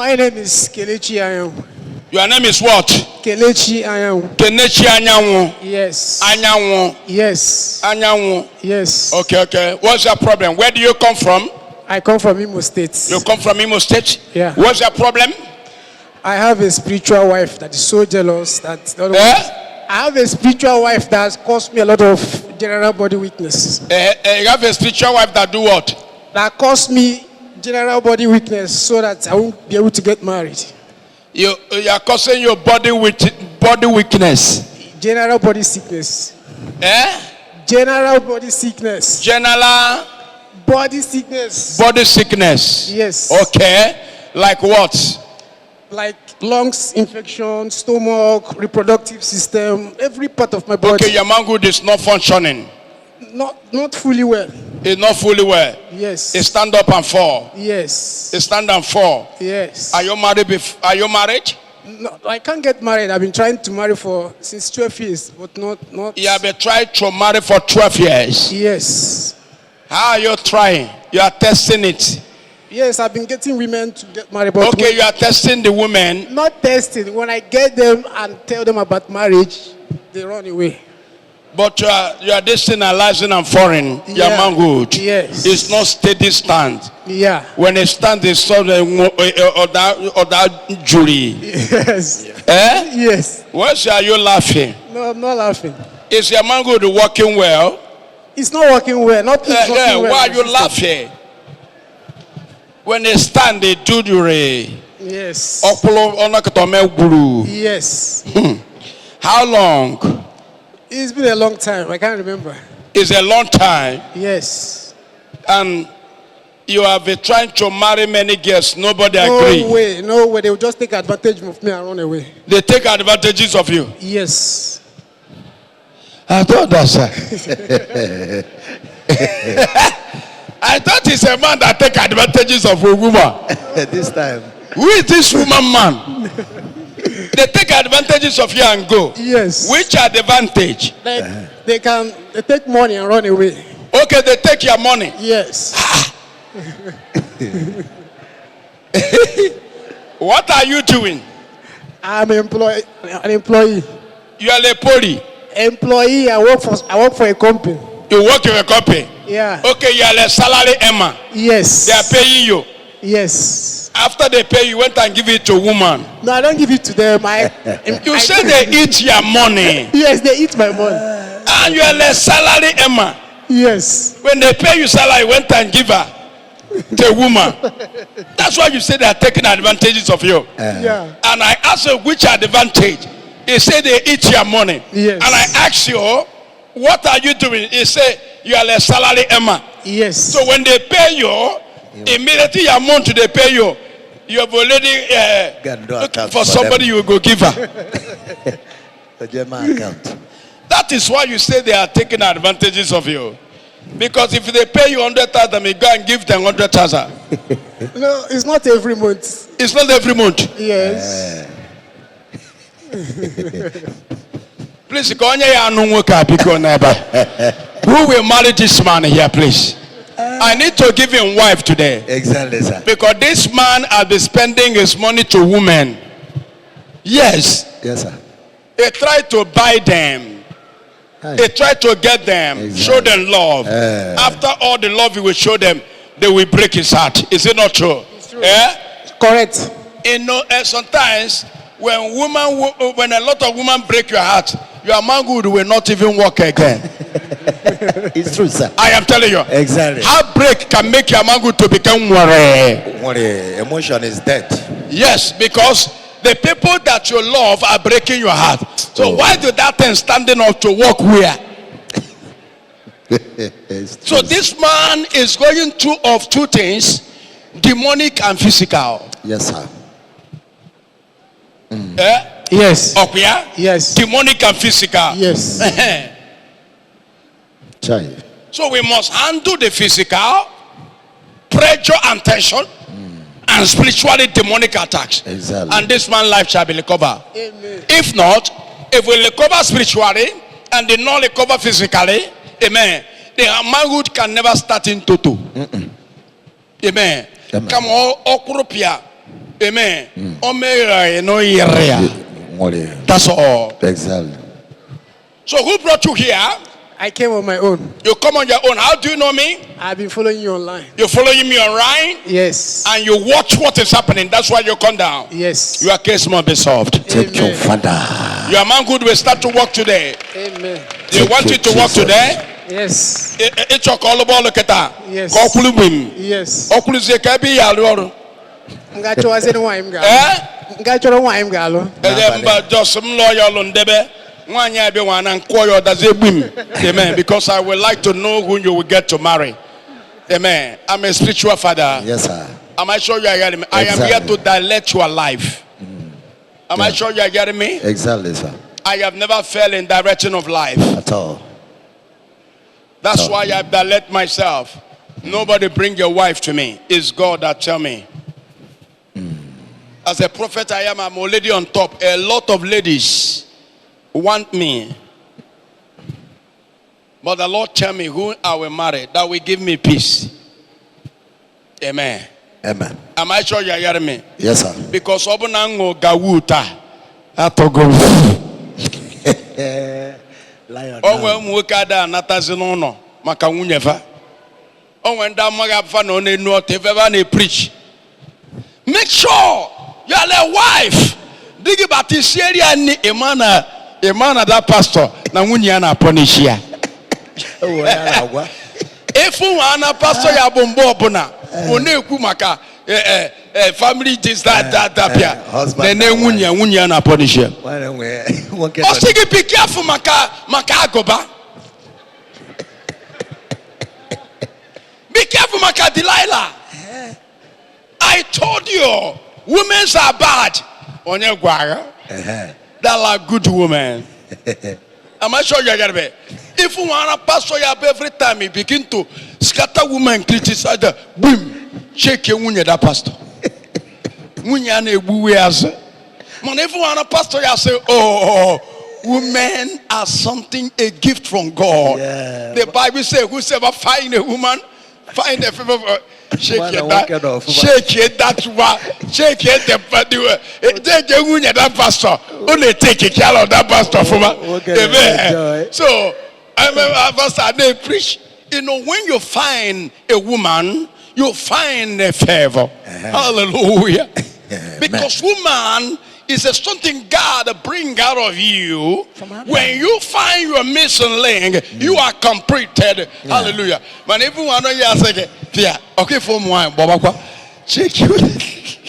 My name is Kelechi Anyanwu. Your name is what? Kelechi Anyanwu. Kelechi Anyanwu. Yes. Anyanwu. Yes. Anyanwu. Yes. Okay. What's your problem? Where do you come from? I come from Imo State. You come from Imo State? Yeah. What's your problem? I have a spiritual wife that is so jealous that I have a spiritual wife that has caused me a lot of general body weakness. You have a spiritual wife that do what? That caused me general body weakness so that I won't be able to get married. You are causing your body weakness. General body sickness. General body sickness. General body sickness. Body sickness. Yes. Okay. Like what? Like lungs infection, stomach, reproductive system, every part of my body. Okay, your manhood is not functioning. Not fully well. It's not fully well. Yes. It stand up and fall. Yes. It stand and fall. Yes. Are you married? Are you married? No, I can't get married. I've been trying to marry since 12 years, but not. You have been trying to marry for 12 years. Yes. How are you trying? You are testing it. Yes, I've been getting women to get married. But okay, you are testing the women. Not testing. When I get them and tell them about marriage, they run away. But you are destabilizing and foreign. Yeah. Your manhood. Yes. It's not steady stand. Yeah. When it stands, it's sort of that jury. Yes. Yes. Why are you laughing? No, I'm not laughing. Is your manhood working well? It's not working well. Not working well. Why are you laughing? When they stand, they do jury. Yes. Yes. How long? It's been a long time. I can't remember. It's a long time. Yes. And you have been trying to marry many girls. Nobody agree. No way. They will just take advantage of me and run away. They take advantages of you. Yes. I thought that's I thought it's a man that take advantages of a woman. This time. Who is this woman, man? They take advantages of you and go. Yes. Which advantage? They take money and run away. Okay, they take your money. Yes. What are you doing? I'm an employee. You are a poly. Employee. I work for a company. You work in a company? Yeah. Okay, you are a salary earner. Yes. They are paying you. Yes. After they pay, you went and give it to a woman. No, I don't give it to them. You say they eat your money. Yes, they eat my money. And you are a salary earner. Yes. When they pay you salary, you went and give her to a woman. That's why you say they are taking advantages of you. Yeah. And I asked you which advantage. He said they eat your money. Yes. And I asked you, what are you doing? He said you are a salary earner. Yes. So when they pay you, immediately your amount they pay you, you have already looking for somebody you will go give her. That is why you say they are taking advantages of you. Because if they pay you 100,000, you go and give them 100,000. No, it's not every month. It's not every month. Yes. Please, who will marry this man here, please? I need to give him wife today. Exactly, sir. Because this man has been spending his money to women. Yes. Yes, sir. He tried to buy them. He tried to get them, show them love. After all the love he will show them, they will break his heart. Is it not true? It's true. Correct. You know, sometimes when a lot of women break your heart, your manhood will not even work again. It's true, sir. I am telling you. Exactly. Heartbreak can make your manhood to become worry. Emotion is dead. Yes, because the people that you love are breaking your heart. So why do that thing standing up to walk where? So this man is going through of two things, demonic and physical. Yes, sir. Yes. Okay. Yes. Demonic and physical. Yes. So we must handle the physical, pressure and tension, and spiritually demonic attacks. Exactly. And this man's life shall be recovered. Amen. If not, if we recover spiritually and did not recover physically, amen, the manhood can never start in toto. Amen. Come on, okurupia. Amen. That's all. Exactly. So who brought you here? I came on my own. You come on your own. How do you know me? I've been following you online. You're following me online? Yes. And you watch what is happening. That's why you come down. Yes. Your case must be solved. Take your father. Your man good will start to work today. Amen. They want you to work today. Yes. It's a call about look at that. Yes. Yes. Amen. Because I would like to know who you will get to marry. Amen. I'm a spiritual father. Yes, sir. Am I sure you are hearing me? Exactly. I am here to dilect your life. Am I sure you are hearing me? Exactly, sir. I have never fell in direction of life at all. That's why I dilect myself. Nobody bring your wife to me. It's God that tell me. As a prophet I am, I'm already on top. A lot of ladies want me. But the Lord tell me who I will marry. That will give me peace. Amen. Amen. Am I sure you are hearing me? Yes, sir. Because Obunango Gawuta Atogo. Onwe mwekada natazinono maka nwunyefa. Onwe nda magafa no ne no teveva ne preach. Make sure you are a wife. Digi batisieria ni emana that pastor na nwunye na ponishia. If one pastor ya bombo obuna oneku maka family this that pia then nwunye na ponishia. Osigi be careful maka agoba. Be careful maka Delilah. I told you women are bad. Onye gwara. That are good women. Am I sure you get it? If you want a pastor every time he begin to scatter women, criticize them, boom, shake your woman that pastor. Man, if you want a pastor, you say, oh, women are something, a gift from God. Yeah. The Bible says, whosoever find a woman, find a favor. Shake it that that pastor. Only take care of that pastor for me. So I'm a pastor. They preach. You know, when you find a woman, you find a favor. Hallelujah. Because woman is a something God bring out of you. When you find your missing link, you are completed. Hallelujah. But if you want to say, yeah, okay, for one, Baba, check you.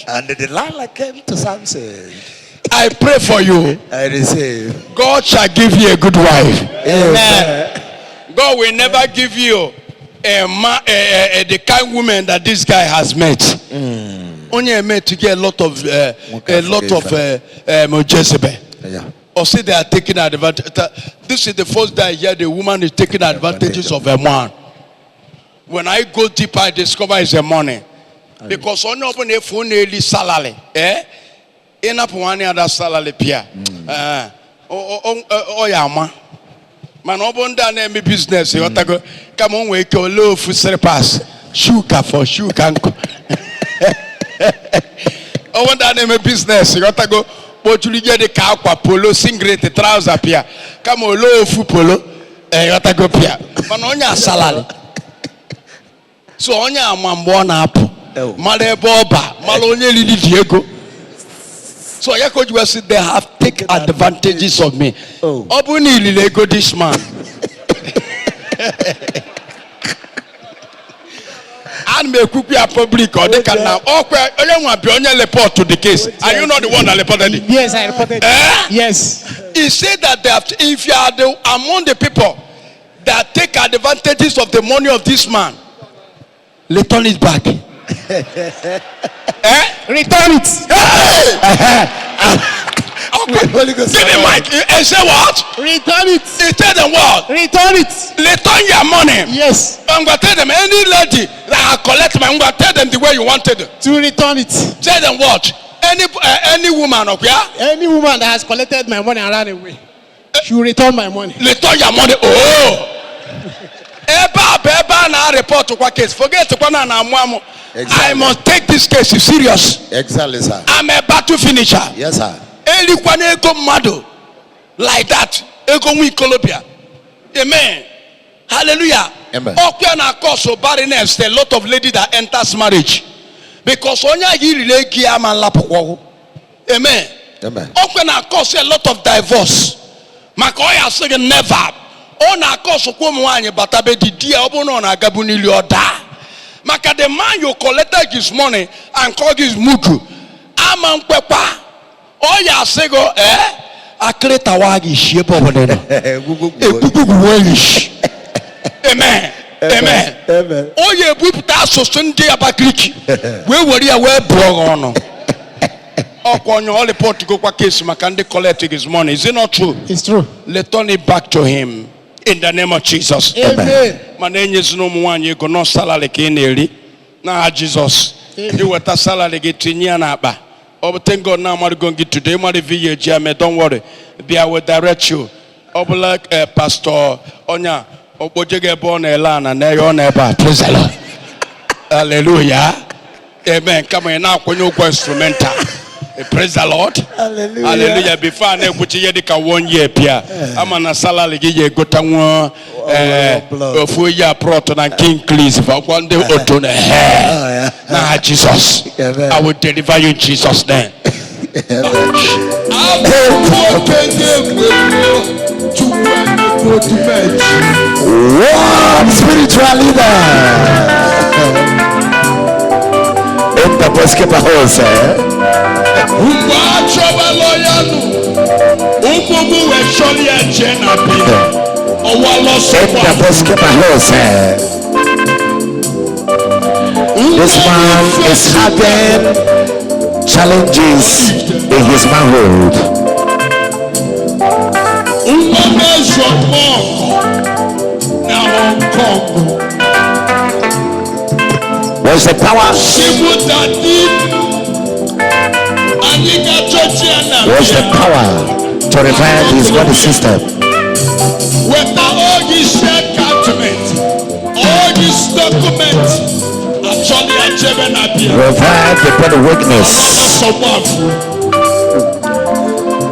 And the Delilah came to Samson. I pray for you. I receive. God shall give you a good wife. Amen. God will never give you the kind woman that this guy has met. Only met to get a lot of Jezebel. Yeah. Or say they are taking advantage. This is the first day I hear the woman is taking advantages of a man. When I go deeper, I discover it's a money. Because on open a phone salary, in up one other salary pia. Yama. Man open down any business. You go come on, wake your low for pass. Shuka for shuka. I want that name a business. You got to go. But you get the car, polo, singlet, the trouser, pia. Come on, low foot polo. You got to go, pia. But on your salary. So on your man up. Male boba, Malonia Lili Diego. So I could just sit there, have take advantages of me. Obuni Lilego, this man. And me could be a public or they can now. Okay, I want to report to the case. Are you not the one that reported it? Yes, I reported it. Yes. He said that if you are among the people that take advantages of the money of this man, return it back. Return it. Okay. Give me mic. And say what? Return it. He tell them what? Return it. Return your money. Yes. I'm going to tell them any lady that collect money, I'm going to tell them the way you wanted it. To return it. Tell them what? Any woman up here? Any woman that has collected my money and ran away, she will return my money. Return your money. Oh. Eba na report to case. Forget to na amu. I must take this case serious. Exactly, sir. I'm a battle finisher. Yes, sir. Eli kwane ego mado like that. Ego wi Colombia. Amen. Hallelujah. Amen. Okay, na cause of barrenness. A lot of ladies that enters marriage because onya yiri gia man lapokwo. Amen. Amen. Okay, na cause a lot of divorce. Makoya saying never. O na cause okwo nwanyi batabe di dia obo no na agabu nili oda. Maka the man you collected his money and called his mutu. Aman pepa. Oya sego akreta wagi shepo bonena. Amen. Amen. Amen. Oye buputa so Sunday abakriki. We worry a we blog on. Okonyo all report to go kwa case makande collecting his money. Is it not true? It's true. Let's turn it back to him in the name of Jesus. Amen. Manenye no muanye go no salary ke neri na Jesus. You wata salary ke tinya na ba. Oh, thank God now I'm going to get today. My village, don't worry. I will direct you. Like Pastor Onya, Obojege born Elana, Nayoneba. Praise the Lord. Hallelujah. Amen. Come on now, when you go instrumental. Praise the Lord. Hallelujah. Hallelujah. Before I know what you did, 1 year, Pia. I'm on a salary, you go to Fuya Proton and King Cleese. If I want to open a hair. Now, Jesus, I will deliver you in Jesus' name. One spiritual leader. In the Boskeba house. This man is having challenges in his manhood. Where's the power? Where's the power to revive his body system? With all this shared countenance, all this document, revive the body weakness,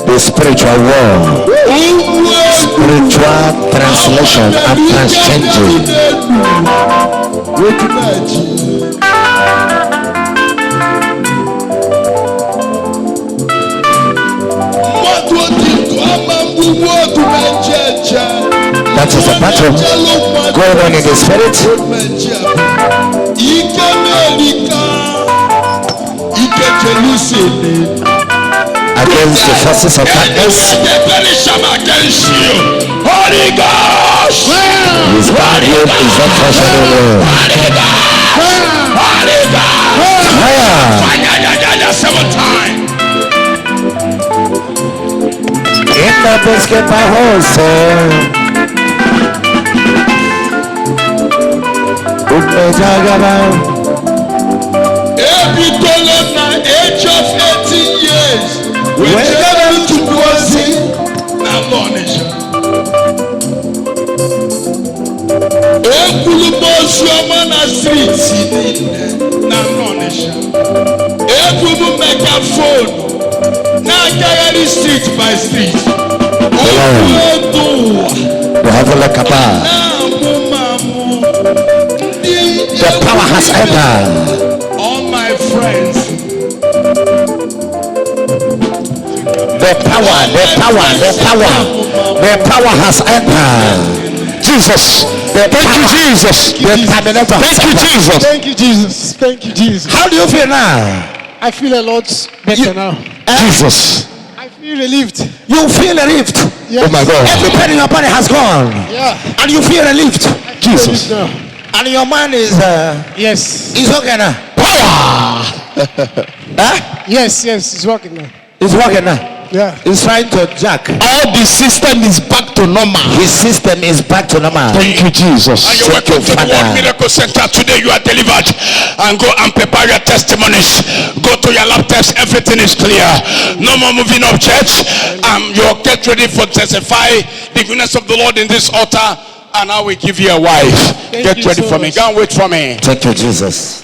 the spiritual war, spiritual translation and transchanging. That is a battle going on in the spirit. Against the forces of darkness. Holy Ghost! His body is not functioning well. Holy Ghost! In the basketball house. Every dollar now, age of 18 years. We're going to go see now, Monisha. Ekuluboshuamana street now, Monisha. Ekulu megaphone now, carry street by street. The power has entered. All my friends. The power has entered. Jesus. Thank you, Jesus. Thank you, Jesus. Thank you, Jesus. Thank you, Jesus. How do you feel now? I feel a lot better now. Jesus. I feel relieved. You feel relieved. Yes. Oh my God. Every pain in your body has gone. Yeah. And you feel relieved. Jesus. Relieved now. And your mind is yes. It's okay now. Power. Yes, it's working now. It's working now. Yeah. He's trying to jack. All the system is back to normal. His system is back to normal. Thank you, Jesus. And you're welcome to the World Miracle Center. Today you are delivered. And go and prepare your testimonies. Go to your lab test. Everything is clear. No more moving up, church. You'll get ready for testify the goodness of the Lord in this altar And I will give you a wife. Thank Get you ready so for me. much. Go and wait for me. Thank you, Jesus.